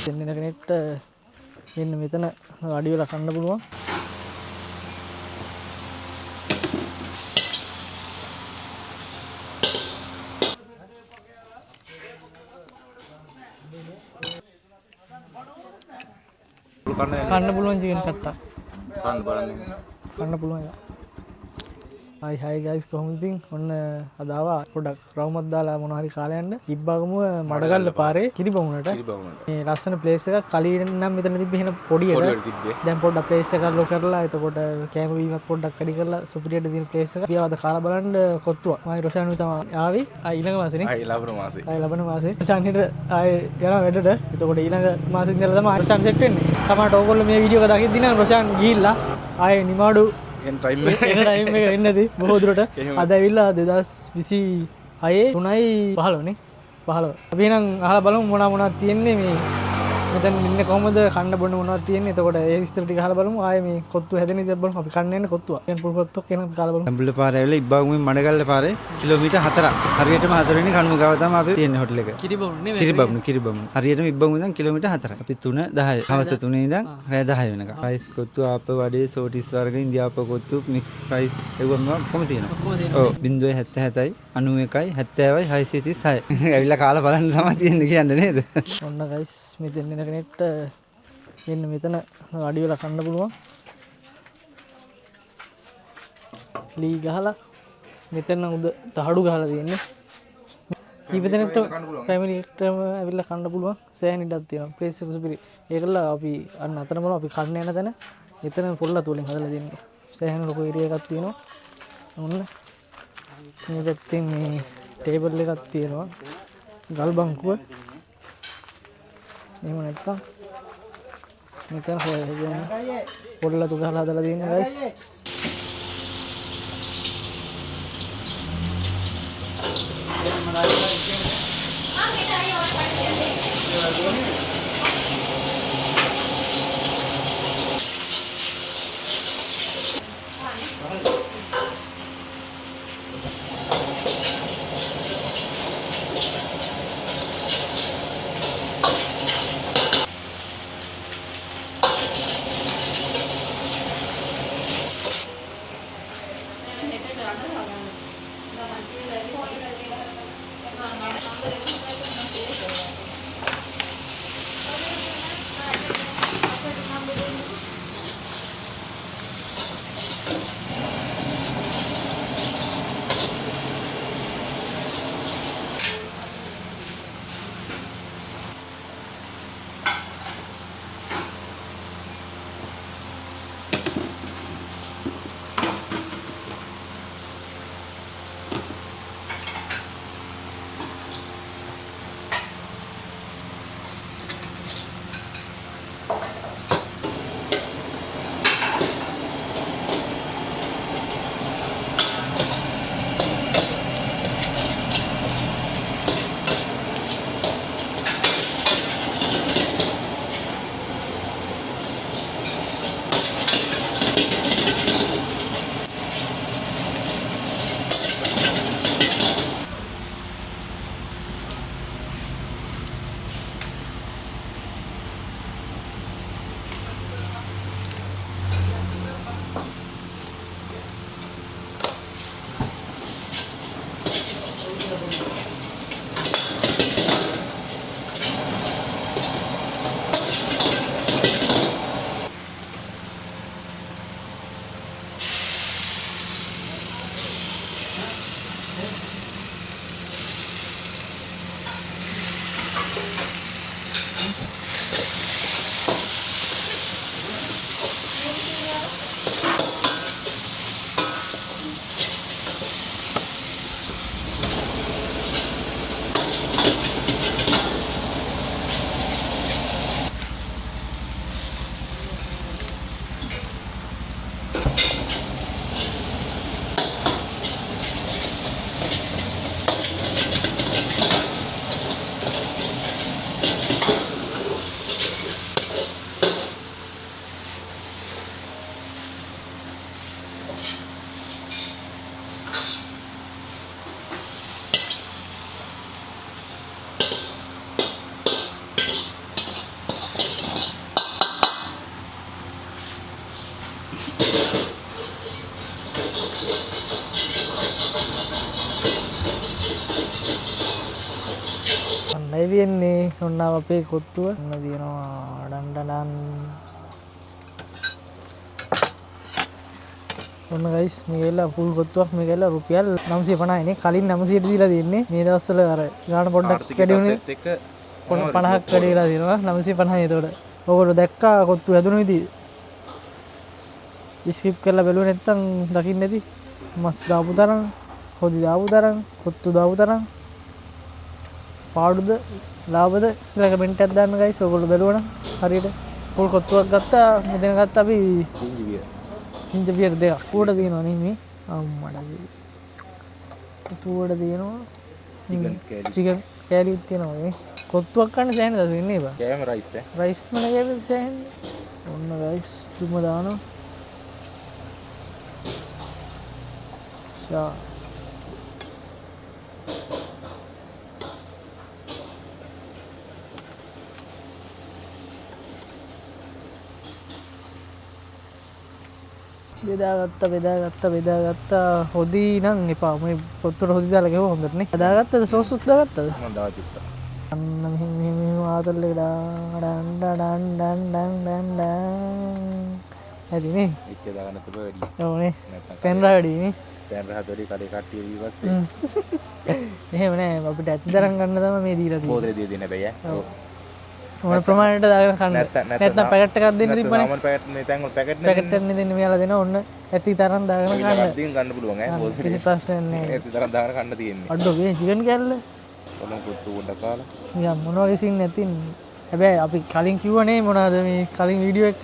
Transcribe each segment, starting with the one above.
දෙන්න කෙනෙක්ට මෙන්න මෙතන අඩි වෙලා කන්න පුළුවන්. කන්න පුළුවන් චිකන් කට්ටා. කන්න පුළුවන්. Hi guys, කොහොමද ඉතින්? ඔන්න අද ආවා පොඩක් රවුමක් දාලා මොනවා හරි කාලා යන්න. ඉබ්බගමුව මඩගල්ල පාරේ කිරිබමුණට. මේ ලස්සන ප්ලේස් එකක්. කලින් නම් මෙතන තිබ්බේ එහෙන පොඩි එකක්. දැන් පොඩ්ඩක් ප්ලේස් එක ලොක් කරලා එතකොට කැම වීමක් පොඩ්ඩක් වැඩි කරලා සුපිරියට දින ප්ලේස් එක. අපි ආවද කාලා බලන්න කොත්තුව. මම රොෂානුයි තමයි ආවේ. ඊළඟ මාසෙනේ. ලබන මාසේ. රොෂාන් හිට ආයේ යනවා වැඩට. එතකොට ඊළඟ මාසෙ ඉඳලා තමයි රොෂාන් සෙට් වෙන්නේ. සමහරට ඕගොල්ලෝ මේ වීඩියෝ එක දකිද්දී නම් රොෂාන් ගිහිල්ලා ආයේ නිමාඩු එන ටයිම් එක එන්න ඇති බොහෝ දුරට. අද ඇවිල්ලා 2026 3:15 නේ 15. අපි නම් අහලා බලමු මොනවද තියෙන්නේ මේ මෙතන ඉන්න කොහමද කන්න බොන්න මොනවද තියෙන්නේ. එතකොට ඒ විස්තර ටික අහලා බලමු. ආයේ මේ කොත්තු හැදෙන විදිහ බලමු. අපි කන්න යන්නේ කොත්තුව. දැන් පුල් කොත්තුවක් කෙනෙක් කාලා බලමු. අම්බුල පාරේ ඇවිල්ලා ඉබ්බගමුවෙන් මඩගල්ල පාරේ කිලෝමීටර් 4ක්. හරියටම 4 වෙනි කණුව ගාව තමයි අපි තියෙන්නේ හොටල් එක. කිරිබමුණ. හරියටම ඉබ්බගමුව ඉඳන් කිලෝමීටර් 4ක්. අපි 3:10 හවස 3 ඉඳන් රෑ 10 වෙනකම්. රයිස් කොත්තු ආප්ප වඩේ සෝටිස් වර්ග ඉන්දියාප්ප කොත්තු මික්ස් රයිස් ඒවම කොහොම තියෙනවා. ඔව් 0.77යි 91යි 70යි 636. ඇවිල්ලා කාලා බලන්න තමයි තියෙන්නේ කියන්නේ නේද? ඔන්න ගයිස් මෙතන කෙනෙක්ට මෙන්න මෙතන අඩි වෙලා කන්න පුළුවන්. ලී ගහලා මෙතන උද තහඩු ගහලා තියෙන්නේ. කීප දෙනෙක්ට ෆැමිලි එකටම ඇවිල්ලා කන්න පුළුවන්. සෑහෙන ඉඩක් තියෙනවා. ප්ලේස් එක සුපිරි. ඒකලා අපි අන්න අතන බලමු අපි කන්න යන තැන. එතන පොල්ලතු වලින් හදලා තියෙන්නේ. සෑහෙන ලොකු ඒරියා එකක් තියෙනවා. ඔන්න මේ පැත්තෙන් මේ ටේබල් එකක් තියෙනවා. ගල් බංකුව. එහෙම නැත්තම් මෙතන පොල්ලතු ගහලා හදලා තියෙනවා guys. අන්නයි තියෙන්නේ ඔන්න අපේ කොත්තුව ඔන්න තියෙනවා ඩන්ඩඩන් ඔන්න ගයිස් මේකෙල්ලා ෆුල් කොත්තුවක් මේකෙල්ලා රුපියල් 950යි නේ කලින් 900ට දීලා තියෙන්නේ මේ දවස්වල අර ගාන පොඩ්ඩක් වැඩි වුණේ 50ක් වැඩි වෙලා තියෙනවා 950යි එතකොට ඔයගොල්ලෝ දැක්කා කොත්තු හැදුණු විදිහ ස්කිප් කරලා බැලුවේ නැත්තම් දකින්න ඇති මස් දාපු තරම් හොදි දාපු තරම් කොත්තු දාපු තරම් පාඩුද ලාභද කියලා කමෙන්ට් එකක් දාන්න ගයිස් ඔයගොල්ලෝ බැලුවනම් හරියට ෆුල් කොත්තුවක් ගත්තා මෙතන ගත්තා අපි ඉන්ජ බියර් දෙකක් ඌට තියෙනවා නේ මේ අම්මඩා ඌට තියෙනවා චිකන් කෑලිත් තියෙනවා මේ කොත්තුවක් ගන්න සෑහෙන දවස් ඉන්නේ බා කෑම රයිස් මොන කෑමද සෑහෙන ඔන්න ගයිස් තුම දානවා ෂා බෙදාගත්තා හොදි නම් එපා මේ පොත්තුට හොදි දාලා ගෙව හොඳට නේ බෙදාගත්තද සෝස් උත් දාගත්තද මම දාලා තිබ්බා අන්න මෙහෙම ආතල් එක ඩන් හරි නේ එච්ච දාගන්න තිබ්බ වැඩි ඔව් නේ පෙන්රා වැඩි නේ පෙන්රා හදෝරි කඩේ කට්ටිය ඊපස්සේ එහෙම නෑ අපිට ඇත්ත තරම් ගන්න තමයි මේ දීලා තියෙන්නේ පොතේ දී දෙන්න බෑ ඔව් මොන ප්‍රමාණයට දාගෙන කන්න නැත්නම් පැකට් එකක් දෙන්න තිබ්බනේ මම පැකට් මේ තැන් වල පැකට් එකක් දෙන්න මෙයාලා දෙනවා ඔන්න ඇති තරම් දාගෙන කන්න දින් ගන්න පුළුවන් ඈ කිසි ප්‍රශ්නයක් නෑ ඇති තරම් දාගෙන කන්න තියෙන්නේ අඩෝ මේ චිකන් කෑල්ල කොළඹ කොත්තු උඩ කාලා නිකන් මොන වගේ සීන් නැතින් හැබැයි අපි කලින් කිව්වනේ මොනවාද මේ කලින් වීඩියෝ එක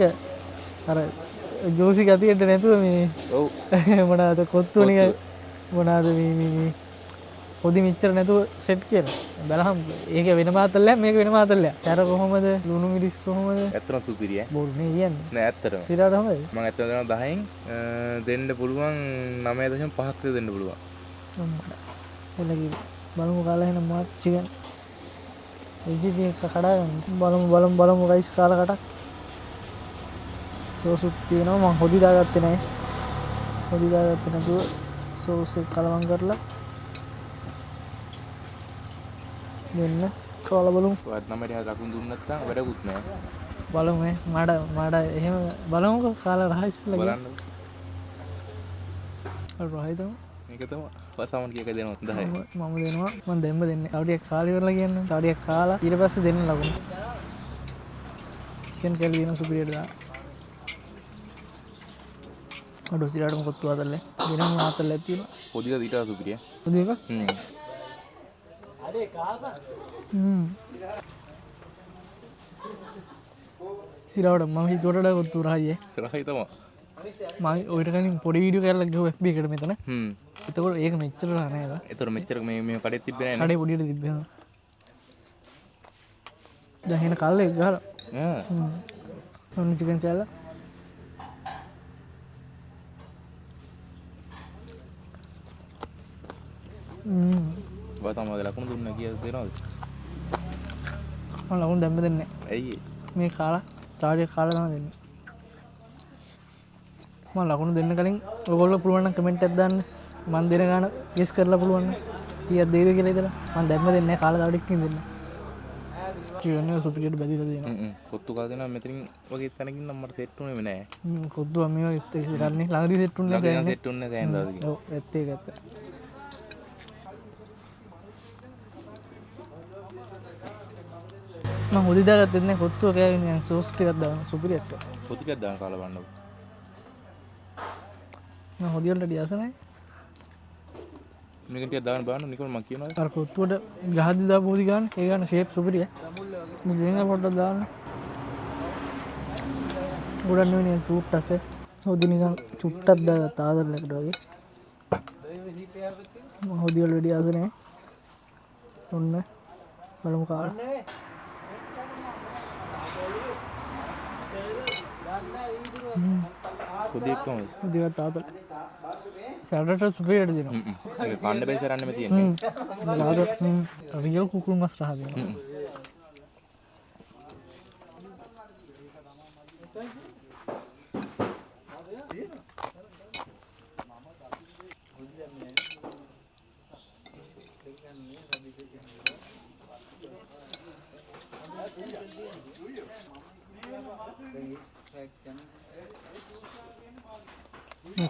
අර ජෝසි ගතියට නැතුව මේ ඔව් මොනවාද කොත්තු නිකන් මොනවාද මේ හොදි මෙච්චර නැතුව සෙට් කියලා බලහම් ඒක වෙන මාතල්ලයක් මේක වෙන මාතල්ලයක් සැර කොහොමද ලුණු මිරිස් කොහොමද ඇත්තටම සුපිරි ඈ බොරු නේ කියන්නේ නෑ ඇත්තටම සිරාට හොඳයි මම ඇත්තටම දෙනවා 10න් දෙන්න පුළුවන් 9.5ක් විතර දෙන්න පුළුවන් එළකි බලමු කාලා එන මාත් චිකන් එජිපි එක කඩාගන්න බලමු ගයිස් කාලා කටක් සෝස් උත් තියෙනවා මම හොදි දාගත්තේ නෑ හොදි දාගත්තේ නැතුව සෝස් එක කලවම් කරලා දෙන්න කාලා බලමු. ඔයත් නම් මට ලකුණු දුන්න නැත්නම් වැඩකුත් නෑ. බලමු මඩ එහෙම බලමුකෝ කාලා රහස්ලා බලන්න. රහයි තමයි. මේක තමයි පසමන් කීයක දෙනවා 10. මම දෙනවා මම දෙන්න දෙන්නේ. තව ටිකක් කාලා ඉවරලා කියන්නේ. තව ටිකක් කාලා ඊට පස්සේ දෙන්න ලකුණු. චිකන් කැලි දෙනවා සුපිරියට දාන්න. අඩෝ සිරාටම කොත්තු ආතල්ලේ. වෙනම ආතල්ලක් තියෙනවා. පොදික ඊට සුපිරිය. පොදික? සිරාවට මම හිතුවට වඩා කොත්තු රහයි රහයි තමයි මම ඔයිට කලින් පොඩි වීඩියෝ කරලා ගිහුව FB එකට මෙතන එතකොට ඒක මෙච්චර රහ නෑ ඒක එතකොට මෙච්චර මේ කඩේ තිබ්බේ නෑ කඩේ පොඩියට තිබ්බේ දැන් එන කල්ල එක ගහලා ඔන්න චිකන් කෑල්ල ඔය තමයි ලකුණු දුන්නා කියලා දෙනවද? මම ලකුණු දැම්ම දෙන්නේ නැහැ. ඇයි මේ කාලා තාඩියක් කාලා තමයි දෙන්නේ. මම ලකුණු දෙන්න කලින් ඔයගොල්ලෝ පුළුවන් නම් කමෙන්ට් එකක් දාන්න. මම දෙන ගාන ගෙස් කරලා පුළුවන් නම් කීයක් දෙයිද කියලා ඉතලා. මම දැම්ම දෙන්නේ නැහැ කාලා තාඩියක් කින් දෙන්න. චිකන් එක සුපිරියට බැදලා දෙනවා. කොත්තු කාලා දෙනවා මෙතනින් වගේ තැනකින් නම් මට සෙට් උනේ නෑ. කොත්තු මේ වගේ කරන්නේ ළඟදී සෙට් උන්නේ නැහැ. ළඟදී සෙට් උන්නේ නැහැ දැන් දවසකින්. ඔව් ඇත්ත ඒක ඇත්ත. මම හොදි දාගත්තේ නැහැ කොත්තුව කෑවෙන්නේ යන් සෝස් ටිකක් දාන්න සුපිරියට කොත්තු ටිකක් දාන්න කාලා බලන්නකො මම හොදි වලට ඩියාස නැහැ මේක ටිකක් දාන්න බලන්න නිකන් මම කියනවා අර කොත්තුවට ගහද්දි දාපු හොදි ගන්න ඒ ගන්න ෂේප් සුපිරිය මේ වෙන පොඩ්ඩක් දාන්න ගොඩක් නෙවෙයි චුට්ටක් හොදි නිකන් චුට්ටක් දාගත්ත ආදරලකට වගේ මම හොදි වලට ඩියාස නැහැ ඔන්න බලමු කාලා Kudikku. Kudikat tatal. Saturday super ada dino. Kande base ranne में තියෙන්නේ. Lado real कुकुर मस्त रहा दे.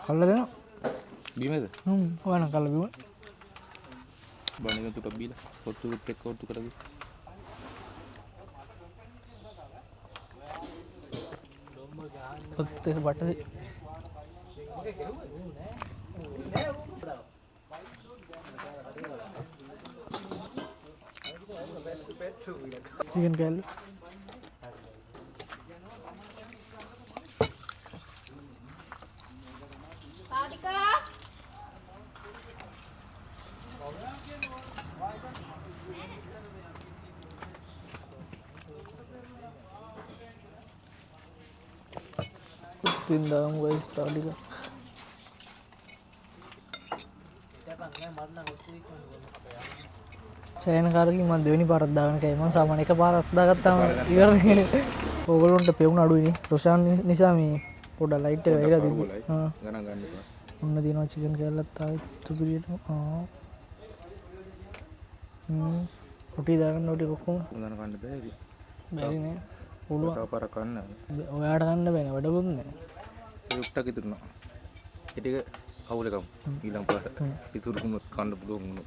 කල්ල දෙනවා. බීමද? ඔයාලා කල්ල බීම. බණින තුටක් බීලා පොත්තුත් එක්ක ඔත්තු කරගෙන. පොත් එක බටේ. chicken කෑල්ල. තින්දාම guys තාඩික සෑනකාරකින් මම දෙවෙනි පාරක් දාගෙන කයි මම සාමාන්‍ය එක පාරක් දාගත්තාම ඉවරනේ. ඕගොල්ලන්ට පෙවුන අඩුයිනේ. රොෂාන් නිසා මේ පොඩ ලයිට් එක වැහිලා තිබුණා. ගණන් ගන්න එපා. ඔන්න දිනවා chicken කෑල්ලත් ආයෙත් තුපිරියට. රොටි දාගන්න රොටි කොක්කම ගණන් ගන්න බෑ. බැරි නේ. පුළුවන්. තව පාරක් කන්න. ඔයාට ගන්න බෑනේ වැඩකුත් නෑ. රුට්ටක් ඉතුරුනා. ඒ ටික අවුලකම් ඊළඟ පාරට ඉතුරුකුණොත් කන්න පුළුවන් වුණා.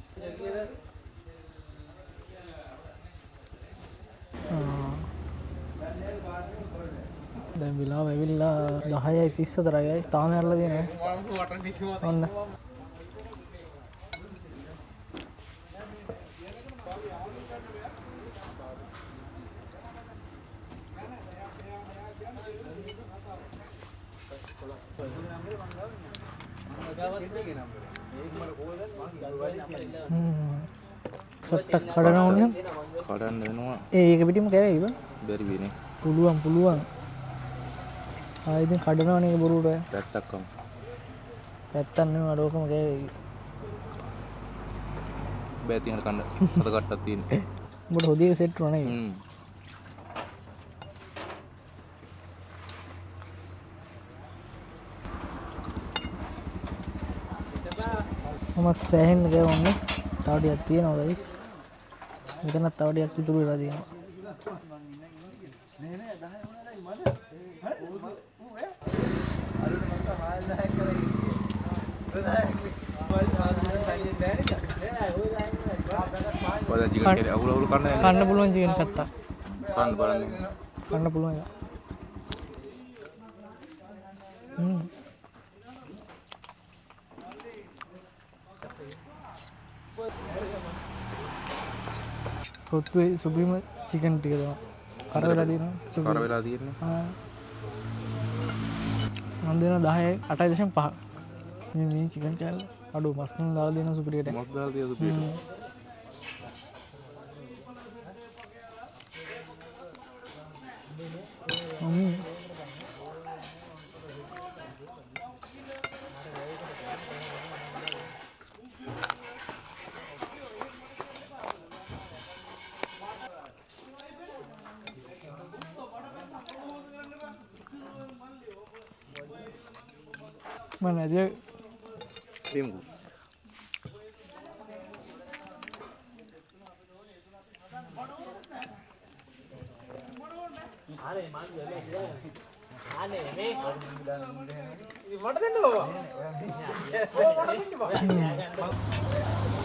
දැන් වෙලාව ඇවිල්ලා 10:34යි guys. තාම ඇරලා දෙන්නේ නැහැ. ඔන්න. සට්ටක් කඩන ඕනේ. කඩන්න වෙනවා. ඒක පිටින්ම කෑවේ ඉබ. බැරි වෙන්නේ. පුළුවන්. ආයෙත් කඩනවනේ ඒක බොරුවට. පැත්තක්කම. පැත්තක් නෙවෙයි අඩෝකම කෑවේ. බෑ තියෙන කන්න. අත කට්ටක් තියෙන්නේ. උඹට හොදියක සෙට් වුණා නේ. මමත් සෑහෙන්න කෑවන්නේ. තව ටිකක් තියෙනවා guys. මෙතනත් තව ටිකක් ඉතුරු වෙලා තියෙනවා. ඔය chicken කෑලි අවුල කන්න පුළුවන් chicken කට්ටා. කන්න බලන්න. කන්න පුළුවන් එක. කොත්තුවේ සුබිම chicken ටික තමයි. කර වෙලා තියෙනවා. කර වෙලා තියෙන්නේ. මම දෙනවා 10 8.5. මේ chicken කෑල්ල අඩු මස්තන දාලා දෙනවා සුපිරියට. මස් දාලා තියලා සුපිරියට. Mana dia Tunggu.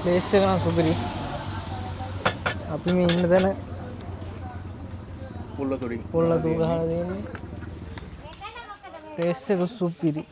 Place එක නම් සුපිරි. අපි මේ ඉන්න තැන පුල්ල තුඩින් ගහලා දෙන්නේ. Place එක සුපිරි.